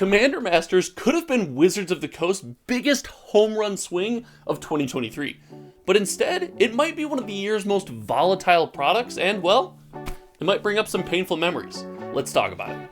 Commander Masters could have been Wizards of the Coast's biggest home run swing of 2023. But instead, it might be one of the year's most volatile products, and well, it might bring up some painful memories. Let's talk about it.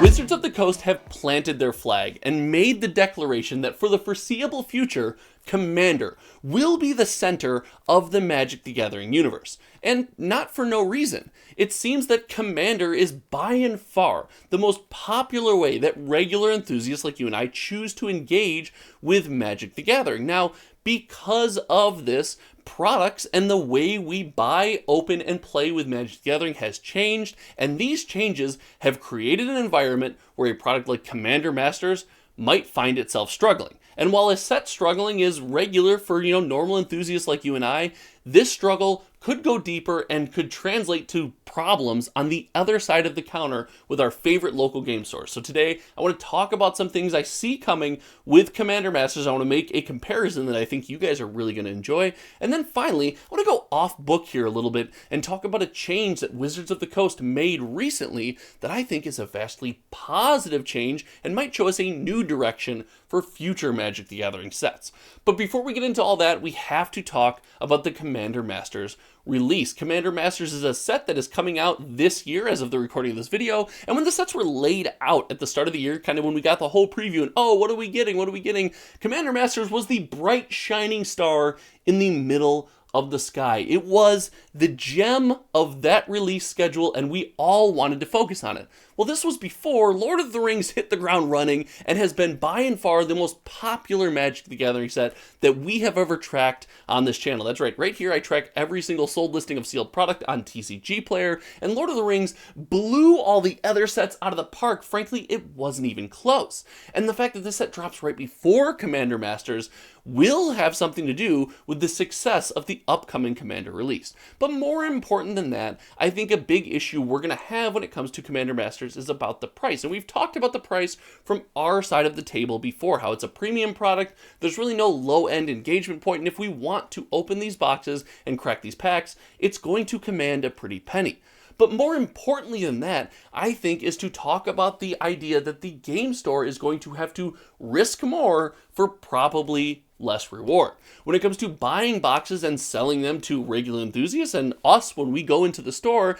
Wizards of the Coast have planted their flag and made the declaration that for the foreseeable future, Commander will be the center of the Magic the Gathering universe. And not for no reason. It seems that Commander is by and far the most popular way that regular enthusiasts like you and I choose to engage with Magic the Gathering. Now, because of this, products and the way we buy, open, and play with Magic the Gathering has changed, and these changes have created an environment where a product like Commander Masters might find itself struggling. And while a set struggling is regular for, normal enthusiasts like you and I, this struggle could go deeper and could translate to problems on the other side of the counter with our favorite local game stores. So today, I want to talk about some things I see coming with Commander Masters. I want to make a comparison that I think you guys are really going to enjoy. And then finally, I want to go off book here a little bit and talk about a change that Wizards of the Coast made recently that I think is a vastly positive change and might show us a new direction for future Magic the Gathering sets. But before we get into all that, we have to talk about the Commander Masters release. Commander Masters is a set that is coming out this year as of the recording of this video, and when the sets were laid out at the start of the year, kind of when we got the whole preview and what are we getting, Commander Masters was the bright shining star in the middle of the sky. It was the gem of that release schedule, and we all wanted to focus on it. Well, this was before Lord of the Rings hit the ground running and has been by and far the most popular Magic the Gathering set that we have ever tracked on this channel. That's right here I track every single sold listing of sealed product on TCG Player, and Lord of the Rings blew all the other sets out of the park. Frankly, it wasn't even close. And the fact that this set drops right before Commander Masters will have something to do with the success of the upcoming Commander release. But more important than that, I think a big issue we're going to have when it comes to Commander Masters is about the price. And we've talked about the price from our side of the table before, how it's a premium product, there's really no low-end engagement point, and if we want to open these boxes and crack these packs, it's going to command a pretty penny. But more importantly than that, I think, is to talk about the idea that the game store is going to have to risk more for probably less reward. When it comes to buying boxes and selling them to regular enthusiasts and us when we go into the store,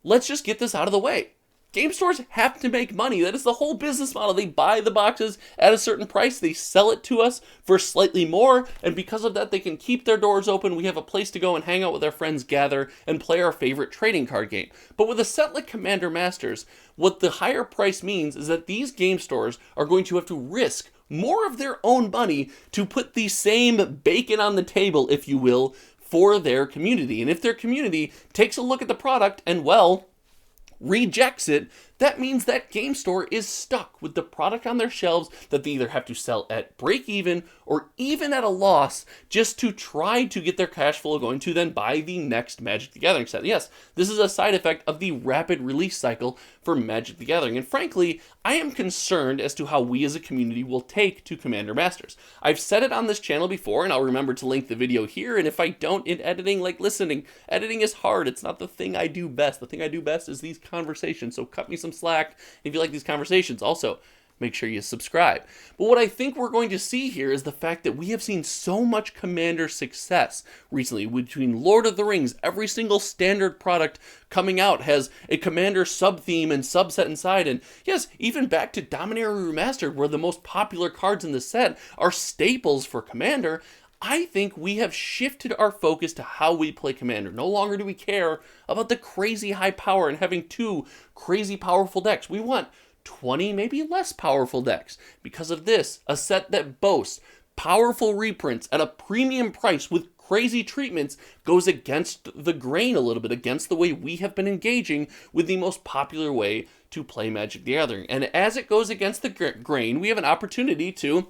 let's just get this out of the way. Game stores have to make money. That is the whole business model. They buy the boxes at a certain price, they sell it to us for slightly more, and because of that, they can keep their doors open. We have a place to go and hang out with our friends, gather, and play our favorite trading card game. But with a set like Commander Masters, what the higher price means is that these game stores are going to have to risk more of their own money to put the same bacon on the table, if you will, for their community. And if their community takes a look at the product and, rejects it, that means that game store is stuck with the product on their shelves that they either have to sell at break even or even at a loss just to try to get their cash flow going to then buy the next Magic the Gathering set. Yes, this is a side effect of the rapid release cycle for Magic the Gathering, and frankly, I am concerned as to how we as a community will take to Commander Masters. I've said it on this channel before, and I'll remember to link the video here, and if I don't in editing, listening, editing is hard. It's not the thing I do best. The thing I do best is these conversations, so cut me some slack if you like these conversations. Also, make sure you subscribe. But what I think we're going to see here is the fact that we have seen so much Commander success recently between Lord of the Rings. Every single standard product coming out has a Commander sub-theme and subset inside. And yes, even back to Dominaria Remastered, where the most popular cards in the set are staples for Commander. I think we have shifted our focus to how we play Commander. No longer do we care about the crazy high power and having two crazy powerful decks. We want 20, maybe less powerful decks. Because of this, a set that boasts powerful reprints at a premium price with crazy treatments goes against the grain a little bit, against the way we have been engaging with the most popular way to play Magic the Gathering. And as it goes against the grain, we have an opportunity to,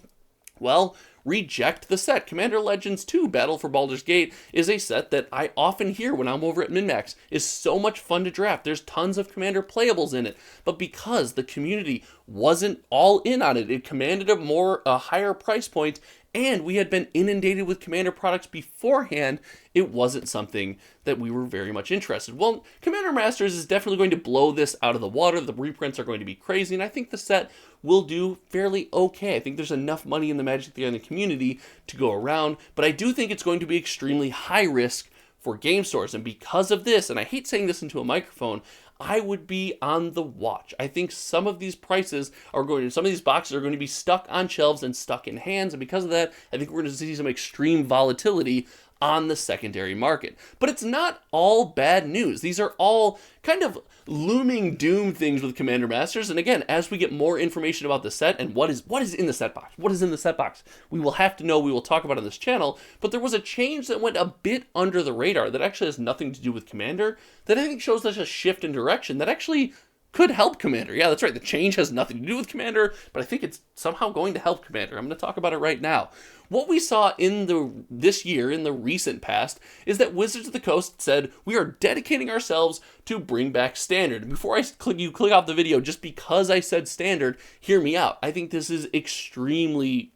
reject the set. Commander Legends 2 Battle for Baldur's Gate is a set that I often hear when I'm over at MinMax is so much fun to draft. There's tons of Commander playables in it, but because the community wasn't all in on it, it commanded a higher price point, and we had been inundated with Commander products beforehand, it wasn't something that we were very much interested. Well, Commander Masters is definitely going to blow this out of the water. The reprints are going to be crazy, and I think the set will do fairly okay. I think there's enough money in the Magic the Gathering community to go around, but I do think it's going to be extremely high risk for game stores, and because of this, and I hate saying this into a microphone, I would be on the watch. I think some of these boxes are going to be stuck on shelves and stuck in hands, and because of that, I think we're going to see some extreme volatility on the secondary market. But it's not all bad news. These are all kind of looming doom things with Commander Masters. And again, as we get more information about the set and what is in the set box, we will have to know, we will talk about on this channel. But there was a change that went a bit under the radar that actually has nothing to do with Commander, that I think shows us a shift in direction that actually could help Commander. Yeah, that's right. The change has nothing to do with Commander, but I think it's somehow going to help Commander. I'm going to talk about it right now. What we saw this year, in the recent past, is that Wizards of the Coast said, we are dedicating ourselves to bring back Standard. And before you click off the video, just because I said Standard, hear me out. I think this is extremely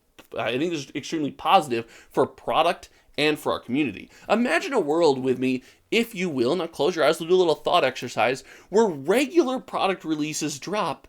positive for product and for our community. Imagine a world with me, if you will, now close your eyes, we'll do a little thought exercise, where regular product releases drop,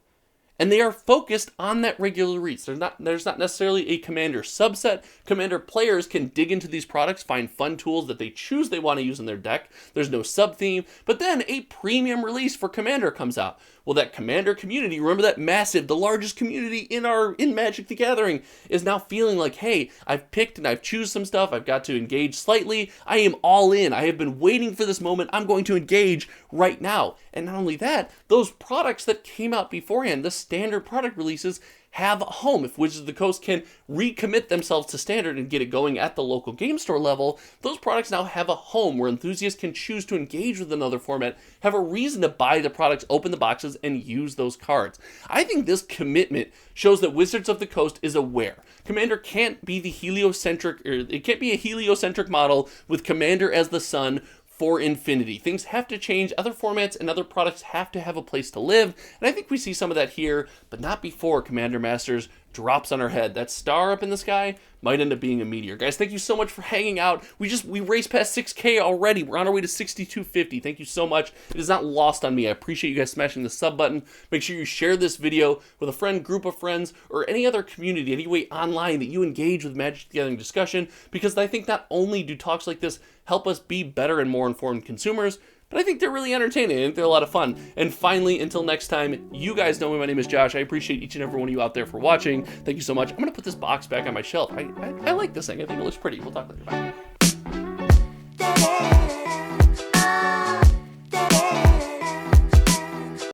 and they are focused on that regular release. There's not necessarily a Commander subset. Commander players can dig into these products, find fun tools that they choose they want to use in their deck. There's no sub-theme, but then a premium release for Commander comes out. Well, that Commander community, remember that massive, the largest community in Magic the Gathering, is now feeling like, hey, I've picked and I've chosen some stuff, I've got to engage slightly, I am all in, I have been waiting for this moment, I'm going to engage right now. And not only that, those products that came out beforehand, the standard product releases, have a home. If Wizards of the Coast can recommit themselves to Standard and get it going at the local game store level, those products now have a home where enthusiasts can choose to engage with another format, have a reason to buy the products, open the boxes, and use those cards. I think this commitment shows that Wizards of the Coast is aware. Commander can't be it can't be a heliocentric model with Commander as the sun for infinity. Things have to change. Other formats and other products have to have a place to live. And I think we see some of that here, but not before Commander Masters drops on our head. That star up in the sky might end up being a meteor. Guys, thank you so much for hanging out. We raced past 6K already. We're on our way to 6,250. Thank you so much. It is not lost on me. I appreciate you guys smashing the sub button. Make sure you share this video with a friend, group of friends, or any other community, any way online that you engage with Magic the Gathering discussion, because I think not only do talks like this help us be better and more informed consumers, but I think they're really entertaining. I think they're a lot of fun. And finally, until next time, you guys know me. My name is Josh. I appreciate each and every one of you out there for watching. Thank you so much. I'm going to put this box back on my shelf. I like this thing. I think it looks pretty. We'll talk later. Bye.